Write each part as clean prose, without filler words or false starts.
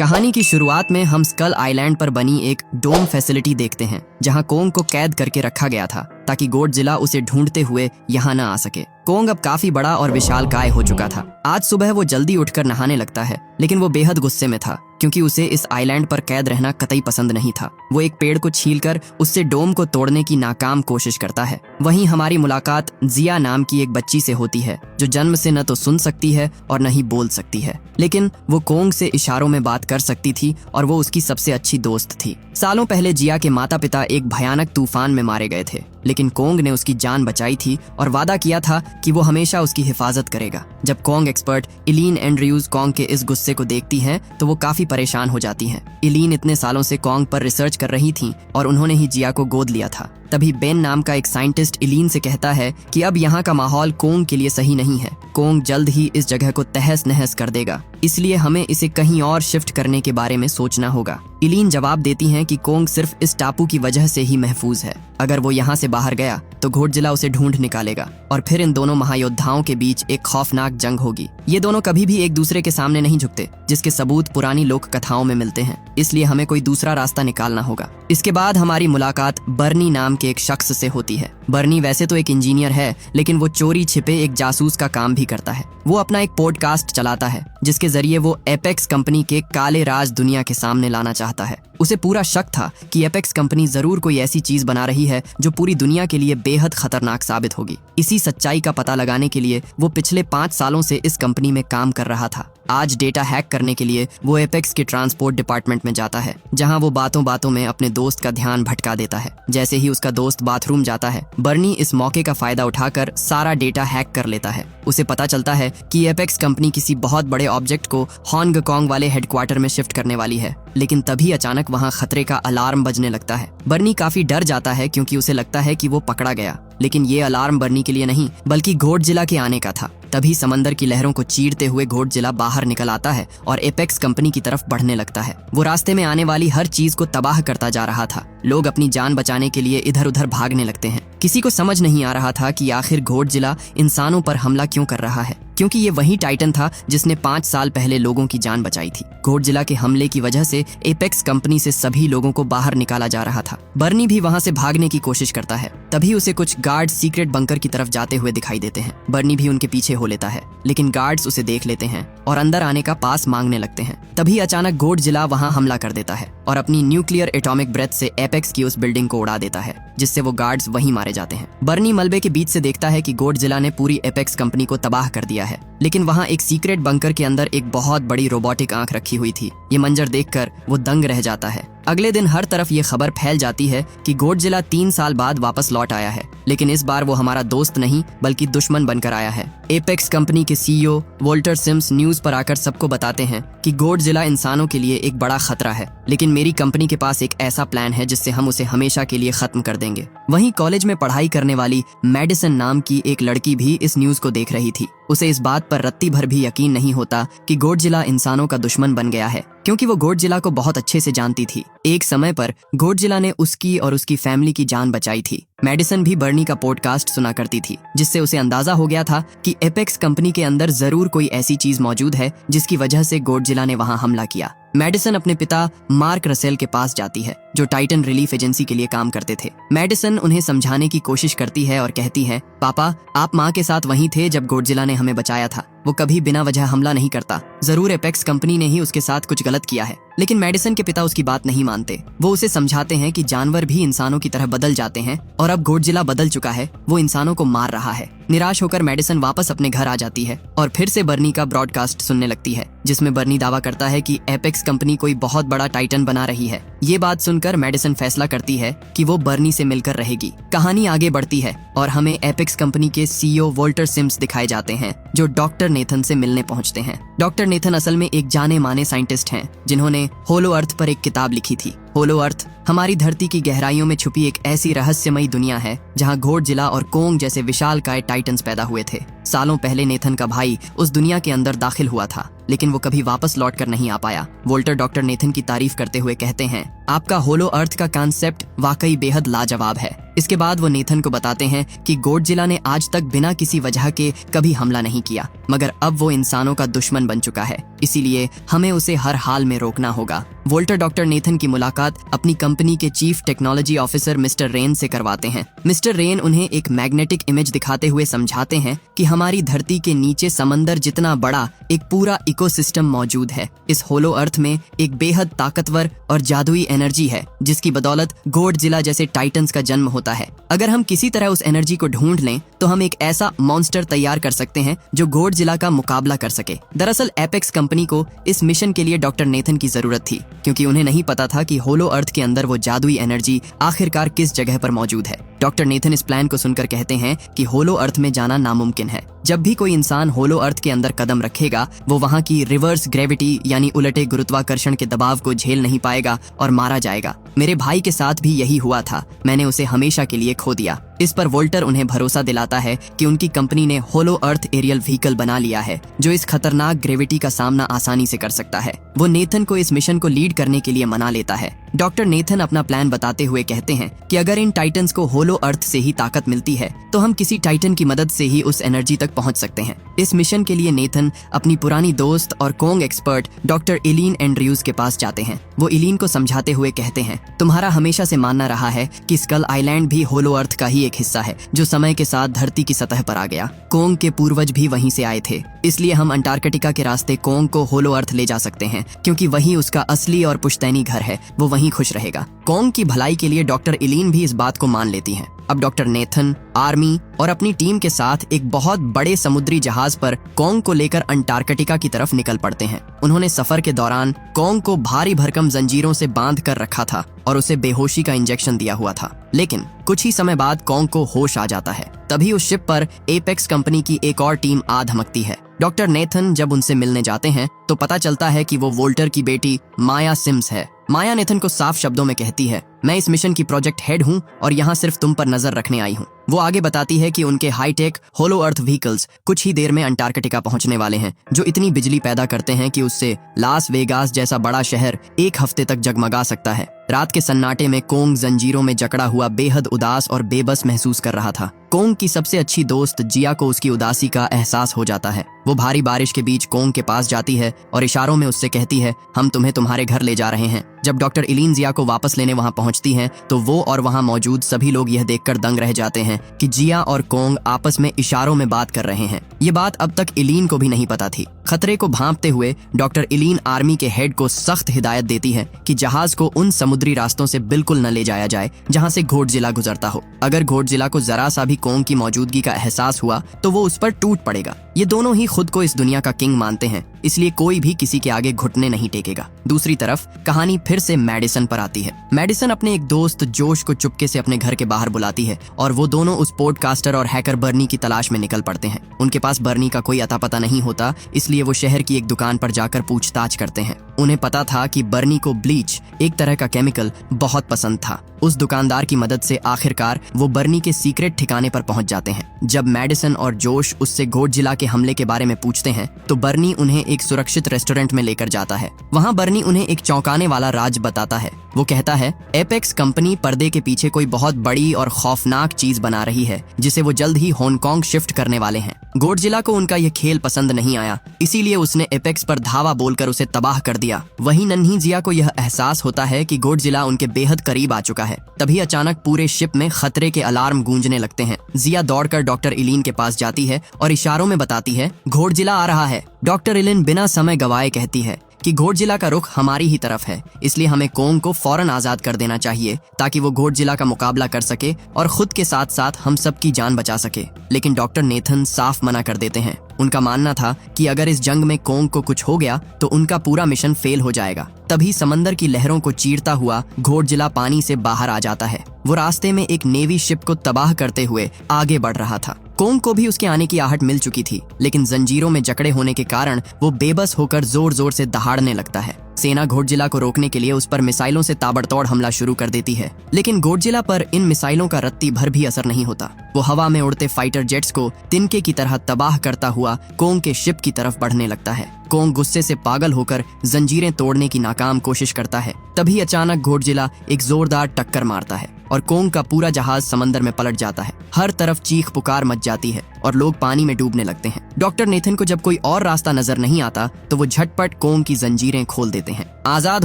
कहानी की शुरुआत में हम स्कल आइलैंड पर बनी एक डोम फैसिलिटी देखते हैं, जहां कोंग को कैद करके रखा गया था ताकि गोडजिला उसे ढूंढते हुए यहाँ न आ सके। कोंग अब काफी बड़ा और विशालकाय हो चुका था। आज सुबह वो जल्दी उठकर नहाने लगता है, लेकिन वो बेहद गुस्से में था क्योंकि उसे इस आइलैंड पर कैद रहना कतई पसंद नहीं था। वो एक पेड़ को छीलकर उससे डोम को तोड़ने की नाकाम कोशिश करता है। वहीं हमारी मुलाकात जिया नाम की एक बच्ची से होती है, जो जन्म से न तो सुन सकती है और न ही बोल सकती है, लेकिन वो कोंग से इशारों में बात कर सकती थी और वो उसकी सबसे अच्छी दोस्त थी। सालों पहले जिया के माता पिता एक भयानक तूफान में मारे गए थे, लेकिन कोंग ने उसकी जान बचाई थी और वादा किया था कि वो हमेशा उसकी हिफाजत करेगा। जब कोंग एक्सपर्ट इलीन एंड्रयूज कोंग के इस गुस्से को देखती हैं तो वो काफी परेशान हो जाती हैं। इलीन इतने सालों से कोंग पर रिसर्च कर रही थी और उन्होंने ही जिया को गोद लिया था। तभी बेन नाम का एक साइंटिस्ट इलीन से कहता है कि अब यहाँ का माहौल कोंग के लिए सही नहीं है। कोंग जल्द ही इस जगह को तहस नहस कर देगा, इसलिए हमें इसे कहीं और शिफ्ट करने के बारे में सोचना होगा। इलीन जवाब देती हैं कि कोंग सिर्फ इस टापू की वजह से ही महफूज है। अगर वो यहाँ से बाहर गया तो गोडजिला उसे ढूंढ निकालेगा और फिर इन दोनों महायोद्धाओं के बीच एक खौफनाक जंग होगी। ये दोनों कभी भी एक दूसरे के सामने नहीं झुकते, जिसके सबूत पुरानी लोक कथाओं में मिलते हैं, इसलिए हमें कोई दूसरा रास्ता निकालना होगा। इसके बाद हमारी मुलाकात बर्नी नाम के एक शख्स से होती है। बर्नी वैसे तो एक इंजीनियर है, लेकिन वो चोरी छिपे एक जासूस का काम भी करता है। वो अपना एक पॉडकास्ट चलाता है, जिसके जरिए वो एपेक्स कंपनी के काले राज दुनिया के सामने लाना चाहता है। उसे पूरा शक था कि एपेक्स कंपनी जरूर कोई ऐसी चीज बना रही है जो पूरी दुनिया के लिए बेहद खतरनाक साबित होगी। इसी सच्चाई का पता लगाने के लिए वो पिछले 5 सालों से इस कंपनी में काम कर रहा था। आज डेटा हैक करने के लिए वो एपेक्स के ट्रांसपोर्ट डिपार्टमेंट में जाता है, जहां वो बातों बातों में अपने दोस्त का ध्यान भटका देता है। जैसे ही उसका दोस्त बाथरूम जाता है, बर्नी इस मौके का फायदा उठाकर सारा डेटा हैक कर लेता है। उसे पता चलता है कि एपेक्स कंपनी किसी बहुत बड़े ऑब्जेक्ट को हांगकांग वाले हेडक्वार्टर में शिफ्ट करने वाली है, लेकिन तभी अचानक वहां खतरे का अलार्म बजने लगता है। बर्नी काफी डर जाता है क्योंकि उसे लगता है कि वो पकड़ा गया, लेकिन ये अलार्म बर्नी के लिए नहीं बल्कि गोडजिला के आने का था। तभी समंदर की लहरों को चीरते हुए गोडजिला बाहर निकल आता है और एपेक्स कंपनी की तरफ बढ़ने लगता है। वो रास्ते में आने वाली हर चीज को तबाह करता जा रहा था। लोग अपनी जान बचाने के लिए इधर उधर भागने लगते हैं। किसी को समझ नहीं आ रहा था कि आखिर गोडजिला इंसानों पर हमला क्यों कर रहा है, क्योंकि ये वही टाइटन था जिसने 5 साल पहले लोगों की जान बचाई थी। गोडजिला के हमले की वजह से एपेक्स कंपनी से सभी लोगों को बाहर निकाला जा रहा था। बर्नी भी वहां से भागने की कोशिश करता है। तभी उसे कुछ गार्ड सीक्रेट बंकर की तरफ जाते हुए दिखाई देते हैं। बर्नी भी उनके पीछे हो लेता है, लेकिन गार्ड्स उसे देख लेते हैं और अंदर आने का पास मांगने लगते हैं। तभी अचानक गोडजिला वहां हमला कर देता है और अपनी न्यूक्लियर एटॉमिक ब्रेथ से एपेक्स की उस बिल्डिंग को उड़ा देता है, जिससे वो गार्ड्स वहीं मारे जाते हैं। बर्नी मलबे के बीच से देखता है कि गोडजिला ने पूरी एपेक्स कंपनी को तबाह कर दिया है, लेकिन वहां एक सीक्रेट बंकर के अंदर एक बहुत बड़ी रोबोटिक आंख रखी हुई थी। ये मंजर देखकर वो दंग रह जाता है। अगले दिन हर तरफ ये खबर फैल जाती है कि गोडजिला 3 साल बाद वापस लौट आया है, लेकिन इस बार वो हमारा दोस्त नहीं बल्कि दुश्मन बनकर आया है। एपेक्स कंपनी के सीईओ वोल्टर सिम्स न्यूज पर आकर सबको बताते हैं कि गोडजिला इंसानों के लिए एक बड़ा खतरा है, लेकिन मेरी कंपनी के पास एक ऐसा प्लान है जिससे हम उसे हमेशा के लिए खत्म कर देंगे। वहीं कॉलेज में पढ़ाई करने वाली मेडिसन नाम की एक लड़की भी इस न्यूज को देख रही थी। उसे इस बात पर रत्ती भर भी यकीन नहीं होता कि गोडजिला इंसानों का दुश्मन बन गया है, क्योंकि वो गोडजिला को बहुत अच्छे से जानती थी। एक समय पर गोडजिला ने उसकी और उसकी फैमिली की जान बचाई थी। मेडिसन भी बर्नी का पॉडकास्ट सुना करती थी, जिससे उसे अंदाजा हो गया था कि एपेक्स कंपनी के अंदर जरूर कोई ऐसी चीज मौजूद है जिसकी वजह से गोडजिला ने वहां हमला किया। मेडिसन अपने पिता मार्क रसेल के पास जाती है, जो टाइटन रिलीफ एजेंसी के लिए काम करते थे। मेडिसन उन्हें समझाने की कोशिश करती है और कहती है, पापा, आप माँ के साथ वहीं थे जब गोडजिला ने हमें बचाया था। वो कभी बिना वजह हमला नहीं करता। जरूर एपेक्स कंपनी ने ही उसके साथ कुछ गलत किया है। लेकिन मेडिसन के पिता उसकी बात नहीं मानते। वो उसे समझाते हैं कि जानवर भी इंसानों की तरह बदल जाते हैं और अब गोडजिला बदल चुका है, वो इंसानों को मार रहा है। निराश होकर मेडिसन वापस अपने घर आ जाती है और फिर से बर्नी का ब्रॉडकास्ट सुनने लगती है, जिसमें बर्नी दावा करता है कि एपेक्स कंपनी कोई बहुत बड़ा टाइटन बना रही है। ये बात सुनकर मेडिसन फैसला करती है कि वो बर्नी से मिलकर रहेगी। कहानी आगे बढ़ती है और हमें एपेक्स कंपनी के सीईओ वोल्टर सिम्स दिखाए जाते हैं, जो डॉक्टर नेथन से मिलने पहुंचते हैं। डॉक्टर नेथन असल में एक जाने माने साइंटिस्ट हैं, जिन्होंने होलो अर्थ पर एक किताब लिखी थी। होलो अर्थ हमारी धरती की गहराइयों में छुपी एक ऐसी रहस्यमयी दुनिया है जहां गोडजिला और कोंग जैसे विशालकाय टाइटन्स पैदा हुए थे। सालों पहले नेथन का भाई उस दुनिया के अंदर दाखिल हुआ था, लेकिन वो कभी वापस लौट कर नहीं आ पाया। वोल्टर डॉक्टर नेथन की तारीफ करते हुए कहते हैं, आपका होलो अर्थ का कॉन्सेप्ट वाकई बेहद लाजवाब है। इसके बाद वो नेथन को बताते हैं कि गोडजिला ने आज तक बिना किसी वजह के कभी हमला नहीं किया, मगर अब वो इंसानों का दुश्मन बन चुका है, इसीलिए हमें उसे हर हाल में रोकना होगा। वोल्टर डॉक्टर नेथन की मुलाकात अपनी कंपनी के chief technology officer mister rain से करवाते हैं। मिस्टर रेन उन्हें एक मैग्नेटिक इमेज दिखाते हुए समझाते हैं कि हमारी धरती के नीचे समंदर जितना बड़ा एक पूरा इकोसिस्टम मौजूद है। इस होलो अर्थ में एक बेहद ताकतवर और जादुई एनर्जी है, जिसकी बदौलत गोडजिला जैसे टाइटन्स का जन्म होता है। अगर हम किसी तरह उस एनर्जी को ढूंढ लें तो हम एक ऐसा मॉन्स्टर तैयार कर सकते हैं जो गोडजिला का मुकाबला कर सके। दरअसल एपेक्स कंपनी को इस मिशन के लिए डॉक्टर नेथन की जरूरत थी, क्योंकि उन्हें नहीं पता था कि होलो अर्थ के अंदर वो जादुई एनर्जी आखिरकार किस जगह पर मौजूद है। डॉक्टर नेथन इस प्लान को सुनकर कहते हैं कि होलो अर्थ में जाना नामुमकिन है। जब भी कोई इंसान होलो अर्थ के अंदर कदम रखेगा, वो वहाँ की रिवर्स ग्रेविटी यानी उलटे गुरुत्वाकर्षण के दबाव को झेल नहीं पाएगा और मारा जाएगा। मेरे भाई के साथ भी यही हुआ था, मैंने उसे हमेशा के लिए खो दिया। इस पर वोल्टर उन्हें भरोसा दिलाता है कि उनकी कंपनी ने होलो अर्थ एरियल व्हीकल बना लिया है, जो इस खतरनाक ग्रेविटी का सामना आसानी से कर सकता है। वो नेथन को इस मिशन को लीड करने के लिए मना लेता है। डॉक्टर नेथन अपना प्लान बताते हुए कहते हैं कि अगर इन टाइटन्स को होलो अर्थ से ही ताकत मिलती है तो हम किसी टाइटन की मदद से ही उस एनर्जी तक पहुंच सकते हैं। इस मिशन के लिए नेथन अपनी पुरानी दोस्त और कोंग एक्सपर्ट डॉक्टर इलीन एंड्रयूज के पास जाते हैं। वो इलीन को समझाते हुए कहते हैं, तुम्हारा हमेशा से मानना रहा है कि स्कल आइलैंड भी होलो अर्थ का ही एक हिस्सा है, जो समय के साथ धरती की सतह पर आ गया। कोंग के पूर्वज भी वहीं से आए थे, इसलिए हम अंटार्कटिका के रास्ते कोंग को होलो अर्थ ले जा सकते हैं, क्योंकि वही उसका असली और पुश्तैनी घर है। वो वहीं खुश रहेगा। कोंग की भलाई के लिए डॉक्टर इलीन भी इस बात को मान लेती हैं। अब डॉक्टर नेथन आर्मी और अपनी टीम के साथ एक बहुत बड़े समुद्री जहाज पर कोंग को लेकर अंटार्कटिका की तरफ निकल पड़ते हैं। उन्होंने सफर के दौरान कोंग को भारी भरकम जंजीरों से बांध कर रखा था और उसे बेहोशी का इंजेक्शन दिया हुआ था, लेकिन कुछ ही समय बाद कोंग को होश आ जाता है। तभी उस शिप पर एपेक्स कंपनी की एक और टीम आ धमकती है। डॉक्टर नेथन जब उनसे मिलने जाते हैं तो पता चलता है कि वो वोल्टर की बेटी माया सिम्स है। माया नेथन को साफ शब्दों में कहती है, मैं इस मिशन की प्रोजेक्ट हेड हूँ और यहाँ सिर्फ तुम पर नजर रखने आई हूँ। वो आगे बताती है कि उनके हाईटेक होलो अर्थ व्हीकल्स कुछ ही देर में अंटार्कटिका पहुंचने वाले हैं, जो इतनी बिजली पैदा करते हैं कि उससे लास वेगास जैसा बड़ा शहर एक हफ्ते तक जगमगा सकता है। रात के सन्नाटे में कोंग जंजीरों में जकड़ा हुआ बेहद उदास और बेबस महसूस कर रहा था। कोंग की सबसे अच्छी दोस्त जिया को उसकी उदासी का एहसास हो जाता है। वो भारी बारिश के बीच कोंग के पास जाती है और इशारों में उससे कहती है, हम तुम्हें तुम्हारे घर ले जा रहे हैं। जब डॉक्टर इलीन जिया को वापस लेने वहां पहुंचती हैं, तो वो और वहां मौजूद सभी लोग यह देखकर दंग रह जाते हैं कि जिया और कोंग आपस में इशारों में बात कर रहे हैं। ये बात अब तक इलीन को भी नहीं पता थी। खतरे को भांपते हुए डॉक्टर इलीन आर्मी के हेड को सख्त हिदायत देती है कि जहाज को उन समुद्री रास्तों से बिल्कुल न ले जाया जाए जहां से गोडजिला गुजरता हो। अगर गोडजिला को जरा सा भी कोंग की मौजूदगी का एहसास हुआ तो वो उस पर टूट पड़ेगा। ये दोनों ही खुद को इस दुनिया का किंग मानते हैं, इसलिए कोई भी किसी के आगे घुटने नहीं टेकेगा। दूसरी तरफ कहानी फिर से मैडिसन पर आती है। मैडिसन अपने एक दोस्त जोश को चुपके से अपने घर के बाहर बुलाती है और वो दोनों उस पॉडकास्टर और हैकर बर्नी की तलाश में निकल पड़ते हैं। उनके पास बर्नी का कोई अता पता नहीं होता, इसलिए वो शहर की एक दुकान पर जाकर पूछताछ करते हैं। उन्हें पता था कि बर्नी को ब्लीच, एक तरह का केमिकल, बहुत पसंद था। उस दुकानदार की मदद से आखिरकार वो बर्नी के सीक्रेट ठिकाने पर पहुंच जाते हैं। जब मैडिसन और जोश उससे गोडजिला के हमले के बारे में पूछते हैं तो बर्नी उन्हें एक सुरक्षित रेस्टोरेंट में लेकर जाता है। वहां बर्नी उन्हें एक चौंकाने वाला राज बताता है। वो कहता है, एपेक्स कंपनी पर्दे के पीछे कोई बहुत बड़ी और खौफनाक चीज बना रही है, जिसे वो जल्द ही हांगकांग शिफ्ट करने वाले हैं। गोडजिला को उनका ये खेल पसंद नहीं आया, इसीलिए उसने एपेक्स पर धावा बोलकर उसे तबाह कर दिया। वहीं नन्ही जिया को यह एहसास होता है कि गोडजिला उनके बेहद करीब आ चुका है। तभी अचानक पूरे शिप में खतरे के अलार्म गूंजने लगते हैं। जिया दौड़कर डॉक्टर इलीन के पास जाती है और इशारों में बताती है, गोडजिला आ रहा है। डॉक्टर इलीन बिना समय गवाए कहती है कि गोडजिला का रुख हमारी ही तरफ है, इसलिए हमें कोंग को फौरन आजाद कर देना चाहिए ताकि वो गोडजिला का मुकाबला कर सके और खुद के साथ साथ हम सबकी जान बचा सके। लेकिन डॉक्टर नेथन साफ मना कर देते हैं। उनका मानना था कि अगर इस जंग में कोंग को कुछ हो गया तो उनका पूरा मिशन फेल हो जाएगा। तभी समंदर की लहरों को चीरता हुआ गोडजिला पानी से बाहर आ जाता है। वो रास्ते में एक नेवी शिप को तबाह करते हुए आगे बढ़ रहा था। कोंग को भी उसके आने की आहट मिल चुकी थी, लेकिन जंजीरों में जकड़े होने के कारण वो बेबस होकर जोर जोर से दहाड़ने लगता है। सेना गोडजिला को रोकने के लिए उस पर मिसाइलों से ताबड़तोड़ हमला शुरू कर देती है, लेकिन गोडजिला पर इन मिसाइलों का रत्ती भर भी असर नहीं होता। वो हवा में उड़ते फाइटर जेट्स को तिनके की तरह तबाह करता हुआ कोंग के शिप की तरफ बढ़ने लगता है। कोंग गुस्से से पागल होकर जंजीरें तोड़ने की नाकाम कोशिश करता है। तभी अचानक गोडजिला एक जोरदार टक्कर मारता है और कोंग का पूरा जहाज समंदर में पलट जाता है। हर तरफ चीख पुकार मच जाती है और लोग पानी में डूबने लगते हैं। डॉक्टर नेथन को जब कोई और रास्ता नजर नहीं आता तो वो झटपट कोंग की जंजीरें खोल देते हैं। आजाद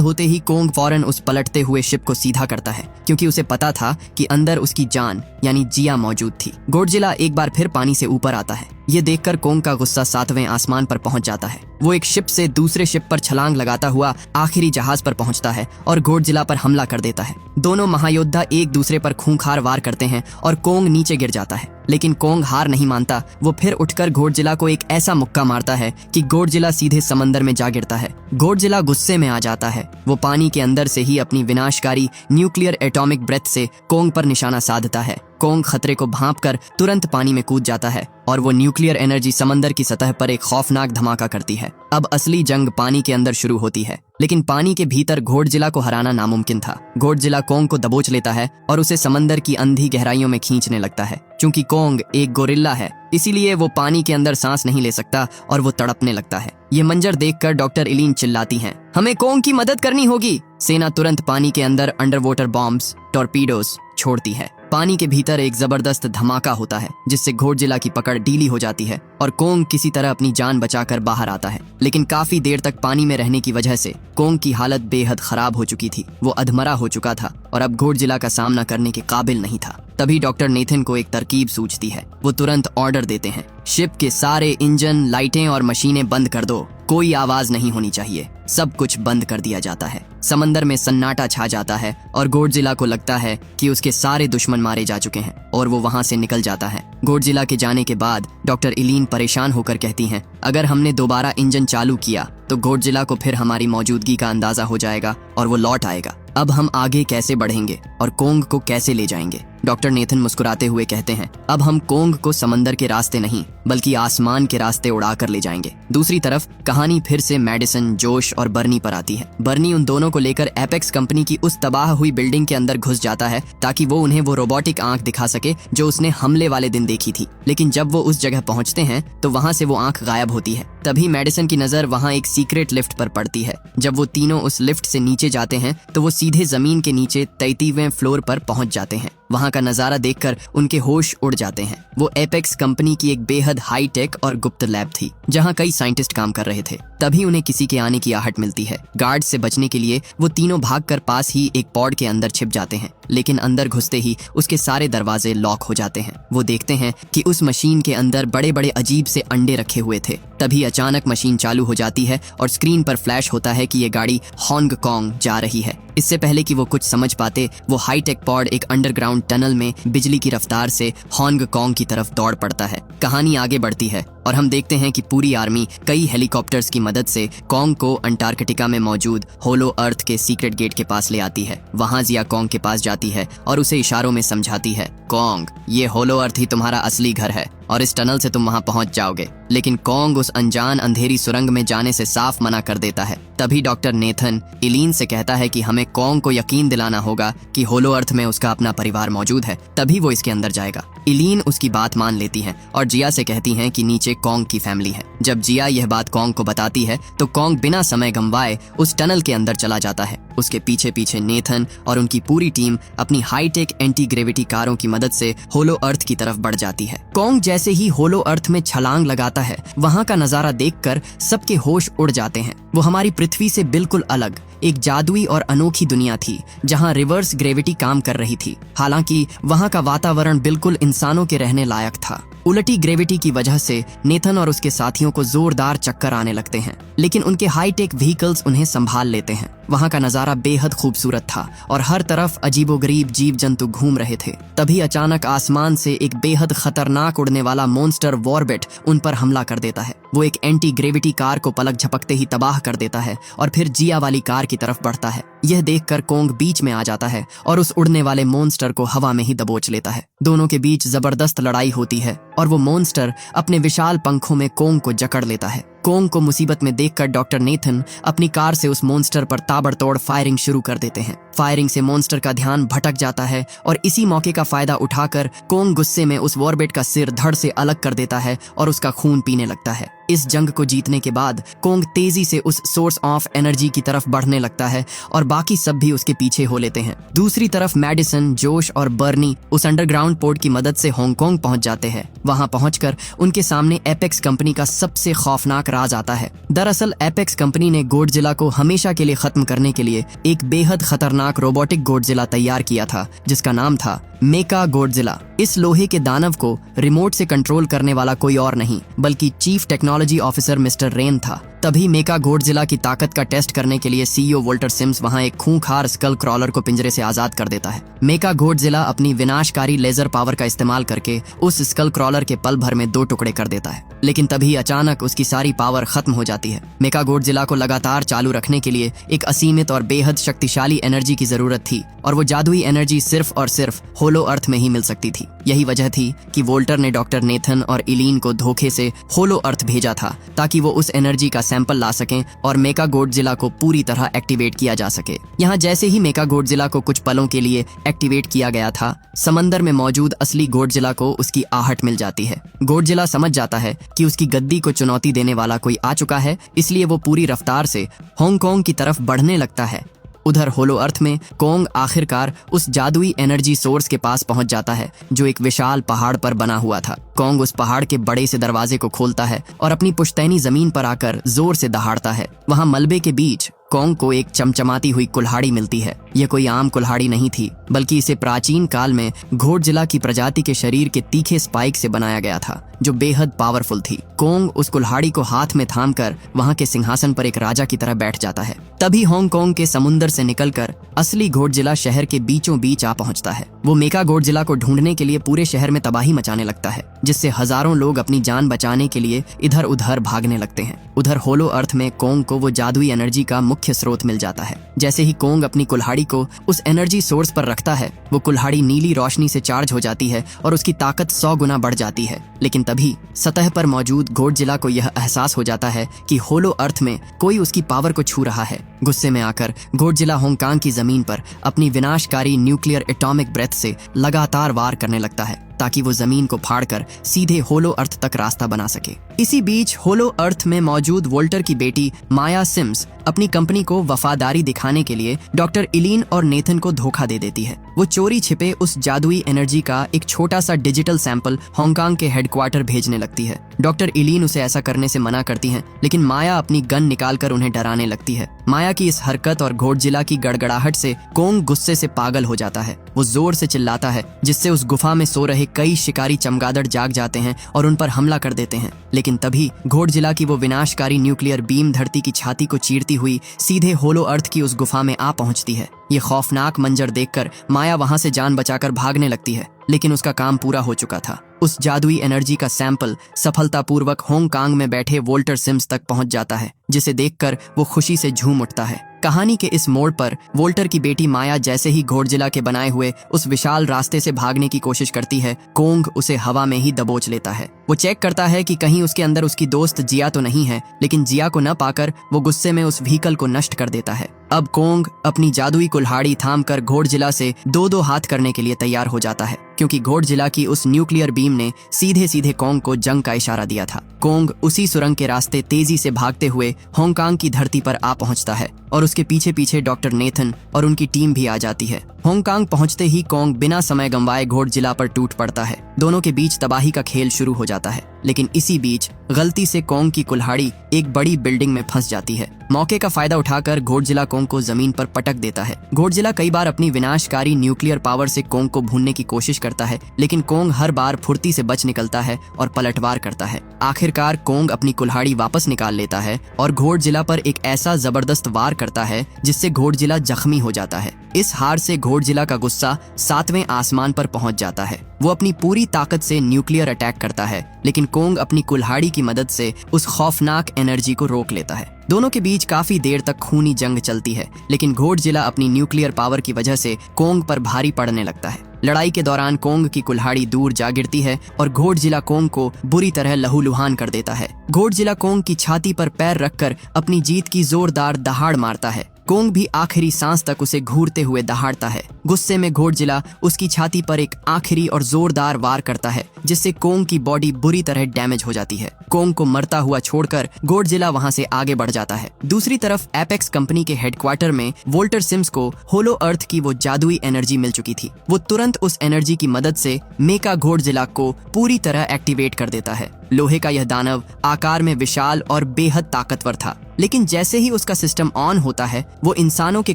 होते ही कोंग फौरन उस पलटते हुए शिप को सीधा करता है, क्योंकि उसे पता था कि अंदर उसकी जान यानी जिया मौजूद थी। गोडजिला एक बार फिर पानी से ऊपर आता है। ये देखकर कोंग का गुस्सा 7वें आसमान पर पहुंच जाता है। वो एक शिप से दूसरे शिप पर छलांग लगाता हुआ आखिरी जहाज पर पहुंचता है और गोडजिला पर हमला कर देता है। दोनों महायोद्धा एक दूसरे पर खूंखार वार करते हैं और कोंग नीचे गिर जाता है, लेकिन कोंग हार नहीं मानता। वो फिर उठकर गोडजिला को एक ऐसा मुक्का मारता है कि गोडजिला सीधे समंदर में जा गिरता है। गोडजिला गुस्से में आ जाता है। वो पानी के अंदर से ही अपनी विनाशकारी न्यूक्लियर एटॉमिक ब्रेथ से कोंग पर निशाना साधता है। कोंग खतरे को भांपकर तुरंत पानी में कूद जाता है और वो न्यूक्लियर एनर्जी समंदर की सतह पर एक खौफनाक धमाका करती है। अब असली जंग पानी के अंदर शुरू होती है, लेकिन पानी के भीतर गोडजिला को हराना नामुमकिन था। गोडजिला कोंग को दबोच लेता है और उसे समंदर की अंधी गहराइयों में खींचने लगता है। चूंकि कोंग एक गोरिल्ला है, इसीलिए वो पानी के अंदर सांस नहीं ले सकता और वो तड़पने लगता है। ये मंजर देखकर डॉक्टर इलीन चिल्लाती हैं, हमें कोंग की मदद करनी होगी। सेना तुरंत पानी के अंदर अंडर वाटर बॉम्ब्स, टॉर्पीडोज छोड़ती है। पानी के भीतर एक जबरदस्त धमाका होता है, जिससे गोडजिला की पकड़ ढीली हो जाती है और कोंग किसी तरह अपनी जान बचाकर बाहर आता है। लेकिन काफी देर तक पानी में रहने की वजह से कोंग की हालत बेहद खराब हो चुकी थी। वो अधमरा हो चुका था और अब गोडजिला का सामना करने के काबिल नहीं था। तभी डॉक्टर नेथन को एक तरकीब सूझती है। वो तुरंत ऑर्डर देते हैं, शिप के सारे इंजन, लाइटें और मशीनें बंद कर दो। कोई आवाज नहीं होनी चाहिए। सब कुछ बंद कर दिया जाता है। समंदर में सन्नाटा छा जाता है और गोडजिला को लगता है कि उसके सारे दुश्मन मारे जा चुके हैं और वो वहां से निकल जाता है। गोडजिला के जाने के बाद डॉक्टर इलीन परेशान होकर कहती हैं, अगर हमने दोबारा इंजन चालू किया तो गोडजिला को फिर हमारी मौजूदगी का अंदाजा हो जाएगा और वो लौट आएगा। अब हम आगे कैसे बढ़ेंगे और कोंग को कैसे ले जाएंगे? डॉक्टर नेथन मुस्कुराते हुए कहते हैं, अब हम कोंग को समंदर के रास्ते नहीं बल्कि आसमान के रास्ते उड़ाकर ले जाएंगे। दूसरी तरफ कहानी फिर से मैडिसन, जोश और बर्नी पर आती है। बर्नी उन दोनों को लेकर एपेक्स कंपनी की उस तबाह हुई बिल्डिंग के अंदर घुस जाता है ताकि वो उन्हें वो रोबोटिक आंख दिखा सके जो उसने हमले वाले दिन देखी थी। लेकिन जब वो उस जगह पहुंचते हैं तो वहां से वो आंख गायब होती है। तभी मैडिसन की नजर वहां एक सीक्रेट लिफ्ट पर पड़ती है। जब वो तीनों उस लिफ्ट से नीचे जाते हैं तो वो सीधे जमीन के नीचे 33वें फ्लोर पर पहुंच जाते हैं। वहां का नजारा देखकर उनके होश उड़ जाते हैं। वो एपेक्स कंपनी की एक बेहद हाई टेक और गुप्त लैब थी जहां कई साइंटिस्ट काम कर रहे थे। तभी उन्हें किसी के आने की आहट मिलती है। गार्ड से बचने के लिए वो तीनों भागकर पास ही एक पॉड के अंदर छिप जाते हैं, लेकिन अंदर घुसते ही उसके सारे दरवाजे लॉक हो जाते हैं। वो देखते हैं कि उस मशीन के अंदर बड़े बड़े अजीब से अंडे रखे हुए थे। तभी अचानक मशीन चालू हो जाती है और स्क्रीन पर फ्लैश होता है कि ये गाड़ी हांगकांग जा रही है। इससे पहले कि वो कुछ समझ पाते, वो हाईटेक पॉड एक अंडरग्राउंड टनल में बिजली की रफ्तार से हांगकांग की तरफ दौड़ पड़ता है। कहानी आगे बढ़ती है और हम देखते हैं कि पूरी आर्मी कई हेलीकॉप्टर्स की मदद से कॉन्ग को अंटार्कटिका में मौजूद होलो अर्थ के सीक्रेट गेट के पास ले आती है। वहां जिया कॉन्ग के पास जाती है और उसे इशारों में समझाती है, कॉन्ग, ये होलो अर्थ ही तुम्हारा असली घर है और इस टनल से तुम वहां पहुंच जाओगे। लेकिन कॉन्ग उस अनजान अंधेरी सुरंग में जाने से साफ मना कर देता है। तभी डॉक्टर नेथन इलीन से कहता है कि हमें कॉन्ग को यकीन दिलाना होगा कि होलो अर्थ में उसका अपना परिवार मौजूद है, तभी वो इसके अंदर जाएगा। इलीन उसकी बात मान लेती हैं और जिया से कहती हैं कि नीचे कॉन्ग की फैमिली है। जब जिया यह बात कॉन्ग को बताती है तो कॉन्ग बिना समय गंवाए उस टनल के अंदर चला जाता है। उसके पीछे पीछे नेथन और उनकी पूरी टीम अपनी हाईटेक एंटी ग्रेविटी कारों की मदद से होलो अर्थ की तरफ बढ़ जाती है। कॉन्ग जैसे ही होलो अर्थ में छलांग लगाता है, वहां का नजारा देखकर सबके होश उड़ जाते हैं। वो हमारी पृथ्वी से बिल्कुल अलग एक जादुई और अनोखी दुनिया थी जहां रिवर्स ग्रेविटी काम कर रही थी। हालांकि वहां का वातावरण बिल्कुल इंसानों के रहने लायक था। उलटी ग्रेविटी की वजह से नेथन और उसके साथियों को जोरदार चक्कर आने लगते हैं, लेकिन उनके हाईटेक व्हीकल्स उन्हें संभाल लेते हैं। वहां का नजारा बेहद खूबसूरत था और हर तरफ अजीबोगरीब जीव जंतु घूम रहे थे। तभी अचानक आसमान से एक बेहद खतरनाक उड़ने वाला मॉन्स्टर वॉरबेट उन पर हमला कर देता है। वो एक एंटी ग्रेविटी कार को पलक झपकते ही तबाह कर देता है और फिर जिया वाली कार की तरफ बढ़ता है। यह देखकर कॉन्ग बीच में आ जाता है और उस उड़ने वाले मॉन्स्टर को हवा में ही दबोच लेता है। दोनों के बीच जबरदस्त लड़ाई होती है और वो मॉन्स्टर अपने विशाल पंखों में कॉन्ग को जकड़ लेता है। कोंग को मुसीबत में देखकर डॉक्टर नेथन अपनी कार से उस मॉन्स्टर पर ताबड़तोड़ फायरिंग शुरू कर देते हैं। फायरिंग से मॉन्स्टर का ध्यान भटक जाता है और इसी मौके का फायदा उठाकर कोंग गुस्से में उस वॉरबेट का सिर धड़ से अलग कर देता है और उसका खून पीने लगता है। इस जंग को जीतने के बाद कोंग तेजी से उस सोर्स ऑफ एनर्जी की तरफ बढ़ने लगता है और बाकी सब भी उसके पीछे हो लेते हैं। दूसरी तरफ मैडिसन, जोश और बर्नी उस अंडरग्राउंड पोर्ट की मदद से हांगकांग पहुंच जाते हैं। वहां पहुंचकर उनके सामने एपेक्स कंपनी का सबसे खौफनाक राज आता है। दरअसल एपेक्स कंपनी ने गॉडजिला को हमेशा के लिए खत्म करने के लिए एक बेहद खतरनाक रोबोटिक गॉडजिला तैयार किया था, जिसका नाम था मेका गॉडजिला। इस लोहे के दानव को रिमोट से कंट्रोल करने वाला कोई और नहीं बल्कि chief technology officer mister rain था। तभी मेका गॉडजिला की ताकत का टेस्ट करने के लिए सीईओ वोल्टर सिम्स वहां एक खूंखार स्कल क्रॉलर को पिंजरे से आजाद कर देता है। मेका गॉडजिला अपनी विनाशकारी लेजर पावर का इस्तेमाल करके उस स्कल क्रॉलर के पल भर में 2 टुकड़े कर देता है, लेकिन तभी अचानक उसकी सारी पावर खत्म हो जाती है। मेका गॉडजिला को लगातार चालू रखने के लिए एक असीमित और बेहद शक्तिशाली एनर्जी की जरूरत थी और वो जादुई एनर्जी सिर्फ और सिर्फ होलो अर्थ में ही मिल सकती थी। यही वजह थी कि वोल्टर ने डॉक्टर नेथन और इलीन को धोखे से होलो अर्थ भेजा था ताकि वो उस एनर्जी का सैंपल ला सकें और मेका गॉडजिला को पूरी तरह एक्टिवेट किया जा सके। यहाँ जैसे ही मेका गॉडजिला को कुछ पलों के लिए एक्टिवेट किया गया था, समंदर में मौजूद असली गॉडजिला को उसकी आहट मिल जाती है। गॉडजिला समझ जाता है कि उसकी गद्दी को चुनौती देने वाला कोई आ चुका है, इसलिए वो पूरी रफ्तार से हांगकांग की तरफ बढ़ने लगता है। उधर होलो अर्थ में कोंग आखिरकार उस जादुई एनर्जी सोर्स के पास पहुंच जाता है जो एक विशाल पहाड़ पर बना हुआ था। कोंग उस पहाड़ के बड़े से दरवाजे को खोलता है और अपनी पुश्तैनी जमीन पर आकर जोर से दहाड़ता है। वहां मलबे के बीच कोंग को एक चमचमाती हुई कुल्हाड़ी मिलती है। यह कोई आम कुल्हाड़ी नहीं थी, बल्कि इसे प्राचीन काल में घोड़जिला की प्रजाति के शरीर के तीखे स्पाइक से बनाया गया था, जो बेहद पावरफुल थी। कोंग उस कुल्हाड़ी को हाथ में थामकर वहां के सिंहासन पर एक राजा की तरह बैठ जाता है। तभी हांगकांग के समुंदर से निकलकर असली घोड़जिला शहर के बीचों बीच आ पहुंचता है। वो मेका घोड़जिला को ढूंढने के लिए पूरे शहर में तबाही मचाने लगता है, जिससे हजारों लोग अपनी जान बचाने के लिए इधर उधर भागने लगते हैं। उधर होलो अर्थ में कोंग को वो जादुई एनर्जी का मुख्य स्रोत मिल जाता है। जैसे ही कोंग अपनी कुल्हाड़ी को उस एनर्जी सोर्स पर रखता है, वो कुल्हाड़ी नीली रोशनी से चार्ज हो जाती है और उसकी ताकत 100 गुना बढ़ जाती है। लेकिन तभी सतह पर मौजूद घोड़जिला को यह एहसास हो जाता है कि होलो अर्थ में कोई उसकी पावर को छू रहा है। गुस्से में आकर घोड़जिला हांगकांग की जमीन पर अपनी विनाशकारी न्यूक्लियर एटॉमिक ब्रेथ से लगातार वार करने लगता है ताकि वो जमीन को फाड़कर सीधे होलो अर्थ तक रास्ता बना सके। इसी बीच होलो अर्थ में मौजूद वोल्टर की बेटी माया सिम्स अपनी कंपनी को वफादारी दिखाने के लिए डॉक्टर इलीन और नेथन को धोखा दे देती है। वो चोरी छिपे उस जादुई एनर्जी का एक छोटा सा डिजिटल सैंपल हांगकांग के हेडक्वार्टर भेजने लगती है। डॉक्टर इलीन उसे ऐसा करने से मना करती हैं, लेकिन माया अपनी गन निकालकर उन्हें डराने लगती है। माया की इस हरकत और घोड़जिला की गड़गड़ाहट से कोंग गुस्से से पागल हो जाता है। वो जोर से चिल्लाता है, जिससे उस गुफा में सो रहे कई शिकारी चमगादड़ जाग जाते हैं और उन पर हमला कर देते हैं। लेकिन तभी घोड़जिला की वो विनाशकारी न्यूक्लियर बीम धरती की छाती को चीरती हुई सीधे होलो अर्थ की उस गुफा में आ पहुंचती है। ये खौफनाक मंजर देखकर माया वहां से जान बचाकर भागने लगती है, लेकिन उसका काम पूरा हो चुका था। उस जादुई एनर्जी का सैंपल सफलतापूर्वक हांगकांग में बैठे वोल्टर सिम्स तक पहुंच जाता है, जिसे देखकर वो खुशी से झूम उठता है। कहानी के इस मोड़ पर वोल्टर की बेटी माया जैसे ही घोड़जिला के बनाए हुए उस विशाल रास्ते से भागने की कोशिश करती है, कोंग उसे हवा में ही दबोच लेता है। वो चेक करता है कि कहीं उसके अंदर उसकी दोस्त जिया तो नहीं है, लेकिन जिया को न पाकर वो गुस्से में उस व्हीकल को नष्ट कर देता है। अब कोंग अपनी जादुई कुल्हाड़ी थामकर घोड़जिला से 2-2 हाथ करने के लिए तैयार हो जाता है, क्योंकि घोड़जिला की उस न्यूक्लियर बीम ने सीधे सीधे कोंग को जंग का इशारा दिया था। कोंग उसी सुरंग के रास्ते तेजी से भागते हुए हांगकांग की धरती पर आ पहुंचता है और उसके पीछे पीछे डॉक्टर नेथन और उनकी टीम भी आ जाती है। हांगकांग पहुंचते ही कोंग बिना समय गंवाए घोड़जिला पर टूट पड़ता है। दोनों के बीच तबाही का खेल शुरू हो जाता है, लेकिन इसी बीच गलती से कोंग की कुल्हाड़ी एक बड़ी बिल्डिंग में फंस जाती है। मौके का फायदा उठाकर घोड़जिला कोंग को जमीन पर पटक देता है। घोड़जिला कई बार अपनी विनाशकारी न्यूक्लियर पावर से कोंग को भूनने की कोशिश करता है, लेकिन कोंग हर बार फुर्ती से बच निकलता है और पलटवार करता है। आखिरकार कोंग अपनी कुल्हाड़ी वापस निकाल लेता है और घोड़जिला पर एक ऐसा जबरदस्त वार करता है जिससे घोड़जिला जख्मी हो जाता है। इस हार से घोड़जिला का गुस्सा 7वें आसमान पर पहुंच जाता है। वो अपनी पूरी ताकत से न्यूक्लियर अटैक करता है, लेकिन कोंग अपनी कुल्हाड़ी की मदद से उस खौफनाक एनर्जी को रोक लेता है। दोनों के बीच काफी देर तक खूनी जंग चलती है, लेकिन घोड़जिला अपनी न्यूक्लियर पावर की वजह से कोंग पर भारी पड़ने लगता है। लड़ाई के दौरान कोंग की कुल्हाड़ी दूर जा गिरती है और घोड़जिला कोंग को बुरी तरह लहूलुहान कर देता है। घोड़जिला कोंग की छाती पर पैर रखकर अपनी जीत की जोरदार दहाड़ मारता है। कोंग भी आखिरी सांस तक उसे घूरते हुए दहाड़ता है। गुस्से में घोड़जिला उसकी छाती पर एक आखिरी और जोरदार वार करता है, जिससे कोंग की बॉडी बुरी तरह डैमेज हो जाती है। कोंग को मरता हुआ छोड़कर घोड़जिला वहां से आगे बढ़ जाता है। दूसरी तरफ एपेक्स कंपनी के हेडक्वार्टर में वोल्टर सिम्स को होलो अर्थ की वो जादुई एनर्जी मिल चुकी थी। वो तुरंत उस एनर्जी की मदद से मेका घोड़जिला को पूरी तरह एक्टिवेट कर देता है। लोहे का यह दानव आकार में विशाल और बेहद ताकतवर था, लेकिन जैसे ही उसका सिस्टम ऑन होता है वो इंसानों के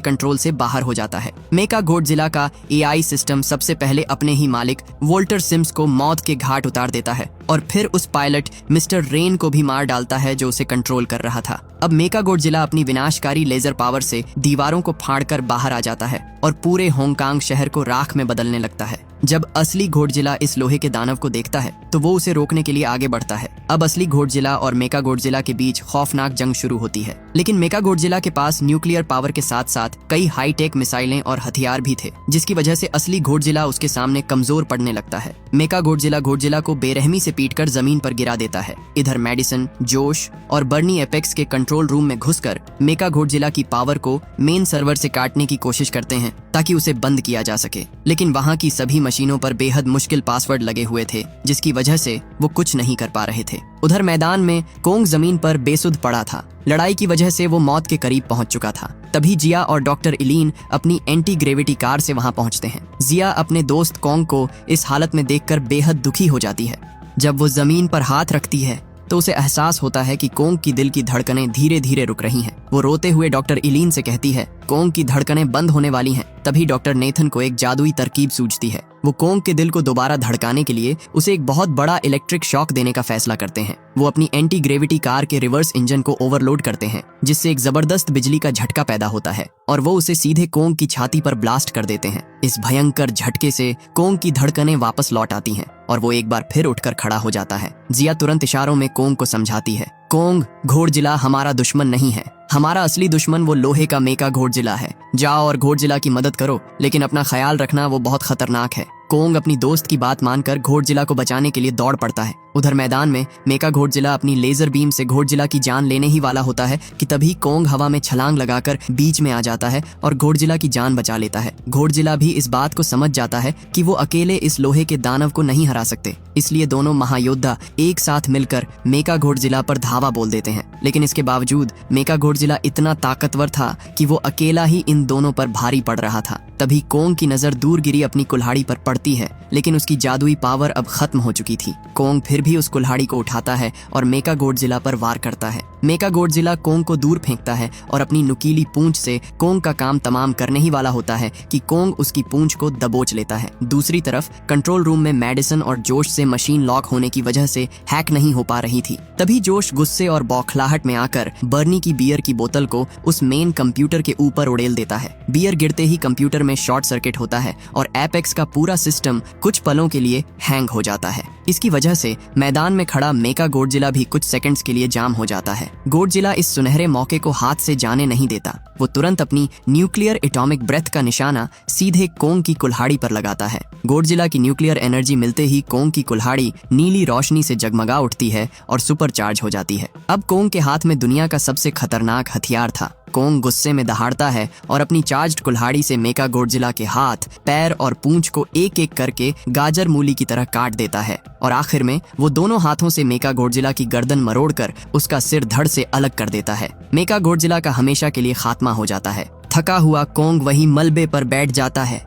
कंट्रोल से बाहर हो जाता है। मेका घोड़जिला का एआई सिस्टम सबसे पहले अपने ही मालिक वोल्टर सिम्स को मौत के घाट उतार देता है और फिर उस पायलट मिस्टर रेन को भी मार डालता है जो उसे कंट्रोल कर रहा था। अब मेका घोड़जिला अपनी विनाशकारी लेजर पावर से दीवारों को फाड़कर बाहर आ जाता है और पूरे होंगकांग शहर को राख में बदलने लगता है। जब असली घोड़जिला इस लोहे के दानव को देखता है तो वो उसे रोकने के लिए आगे बढ़ता है। अब असली घोड़जिला और मेका घोड़जिला के बीच खौफनाक जंग शुरू होती है, लेकिन मेका घोड़जिला के पास न्यूक्लियर पावर के साथ साथ कई हाईटेक मिसाइलें और हथियार भी थे, जिसकी वजह से असली घोड़जिला उसके सामने कमजोर पड़ने लगता है। मेका घोड़जिला को बेरहमी से पीटकर जमीन पर गिरा देता है। इधर मेडिसन, जोश और बर्नी एपेक्स के कंट्रोल रूम में घुसकर मेका घोड़जिला की पावर को मेन सर्वर से काटने की कोशिश करते हैं ताकि उसे बंद किया जा सके, लेकिन वहां की सभी मशीनों पर बेहद मुश्किल पासवर्ड लगे हुए थे, जिसकी वजह से वो कुछ नहीं कर पा रहे थे। उधर मैदान में कोंग जमीन पर बेसुध पड़ा था। लड़ाई की वजह से वो मौत के करीब पहुंच चुका था। तभी जिया और डॉक्टर इलीन अपनी एंटी ग्रेविटी कार से वहां पहुंचते हैं। जिया अपने दोस्त कोंग को इस हालत में देखकर बेहद दुखी हो जाती है। जब वो जमीन पर हाथ रखती है तो उसे एहसास होता है कि कोंग की दिल की धड़कनें धीरे धीरे रुक रही हैं। वो रोते हुए डॉक्टर इलीन से कहती है कोंग की धड़कनें बंद होने वाली हैं। तभी डॉक्टर नेथन को एक जादुई तरकीब सूझती है। वो कोंग के दिल को दोबारा धड़काने के लिए उसे एक बहुत बड़ा इलेक्ट्रिक शॉक देने का फैसला करते हैं। वो अपनी एंटी ग्रेविटी कार के रिवर्स इंजन को ओवरलोड करते हैं, जिससे एक जबरदस्त बिजली का झटका पैदा होता है और वो उसे सीधे कोंग की छाती पर ब्लास्ट कर देते हैं। इस भयंकर झटके से कोंग की धड़कनें वापस लौट आती हैं और वो एक बार फिर उठकर खड़ा हो जाता है। जिया तुरंत इशारों में कोंग को समझाती है, कोंग, घोड़जिला हमारा दुश्मन नहीं है। हमारा असली दुश्मन वो लोहे का मेका घोड़जिला है। जाओ और घोड़जिला की मदद करो, लेकिन अपना ख्याल रखना, वो बहुत खतरनाक है। कोंग अपनी दोस्त की बात मानकर घोड़जिला को बचाने के लिए दौड़ पड़ता है। उधर मैदान में मेका घोड़जिला अपनी लेजर बीम से घोड़जिला की जान लेने ही वाला होता है कि तभी कोंग हवा में छलांग लगाकर बीच में आ जाता है और घोड़जिला की जान बचा लेता है। घोड़जिला भी इस बात को समझ जाता है कि वो अकेले इस लोहे के दानव को नहीं हरा सकते, इसलिए दोनों महायोद्धा एक साथ मिलकर मेका घोड़जिला पर धावा बोल देते हैं। लेकिन इसके बावजूद मेका घोड़जिला इतना ताकतवर था कि वो अकेला ही इन दोनों पर भारी पड़ रहा था। तभी कोंग की नजर दूर गिरी अपनी कुल्हाड़ी पर पड़ती है, लेकिन उसकी जादुई पावर अब खत्म हो चुकी थी। कोंग फिर भी उस कुल्हाड़ी को उठाता है और मेका घोड़जिला पर वार करता है। मेका घोड़जिला कोंग को दूर फेंकता है और अपनी नुकीली पूंछ से कोंग का काम तमाम करने ही वाला होता है कि कोंग उसकी पूंछ को दबोच लेता है। दूसरी तरफ कंट्रोल रूम में मेडिसन और जोश से मशीन लॉक होने की वजह से हैक नहीं हो पा रही थी। तभी जोश गुस्से और बौखलाहट में आकर बर्नी की बियर की बोतल को उस मेन कंप्यूटर के ऊपर उड़ेल देता है। बियर गिरते ही कंप्यूटर में शॉर्ट सर्किट होता है और एपेक्स का पूरा सिस्टम कुछ पलों के लिए हैंग हो जाता है। इसकी वजह से मैदान में खड़ा मेका घोड़जिला भी कुछ सेकंड्स के लिए जाम हो जाता है। घोड़जिला इस सुनहरे मौके को हाथ से जाने नहीं देता। वो तुरंत अपनी न्यूक्लियर एटॉमिक ब्रेथ का निशाना सीधे कोंग की कुल्हाड़ी पर लगाता है। घोड़जिला की न्यूक्लियर एनर्जी मिलते ही कोंग की कुल्हाड़ी नीली रोशनी से जगमगा उठती है और सुपर चार्ज हो जाती है। अब कोंग के हाथ में दुनिया का सबसे खतरनाक हथियार था। कोंग गुस्से में दहाड़ता है और अपनी चार्ज्ड कुल्हाड़ी से मेका घोड़जिला के हाथ, पैर और पूंछ को एक एक करके गाजर मूली की तरह काट देता है और आखिर में वो दोनों हाथों से मेका घोड़जिला की गर्दन मरोड़कर उसका सिर धड़ से अलग कर देता है। मेका घोड़जिला का हमेशा के लिए खात्मा हो जाता है। थका हुआ कोंग वहीं मलबे पर बैठ जाता है।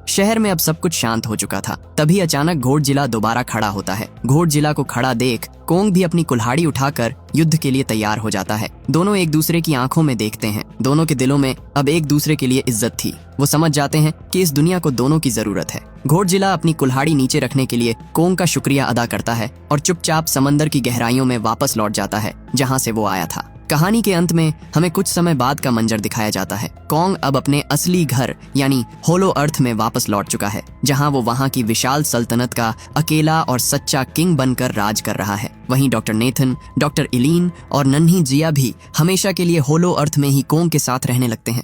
शहर में अब सब कुछ शांत हो चुका था। तभी अचानक घोड़जिला दोबारा खड़ा होता है। घोड़जिला को खड़ा देख कोंग भी अपनी कुल्हाड़ी उठाकर युद्ध के लिए तैयार हो जाता है। दोनों एक दूसरे की आंखों में देखते हैं। दोनों के दिलों में अब एक दूसरे के लिए इज्जत थी। वो समझ जाते हैं कि इस दुनिया को दोनों की जरूरत है। घोड़जिला अपनी कुल्हाड़ी नीचे रखने के लिए कोंग का शुक्रिया अदा करता है और चुपचाप समंदर की गहराइयों में वापस लौट जाता है जहां से वो आया था। कहानी के अंत में हमें कुछ समय बाद का मंजर दिखाया जाता है। कोंग अब अपने असली घर यानी होलो अर्थ में वापस लौट चुका है, जहां वो वहां की विशाल सल्तनत का अकेला और सच्चा किंग बनकर राज कर रहा है। वहीं डॉक्टर नेथन, डॉक्टर इलीन और नन्ही जिया भी हमेशा के लिए होलो अर्थ में ही कोंग के साथ रहने लगते हैं।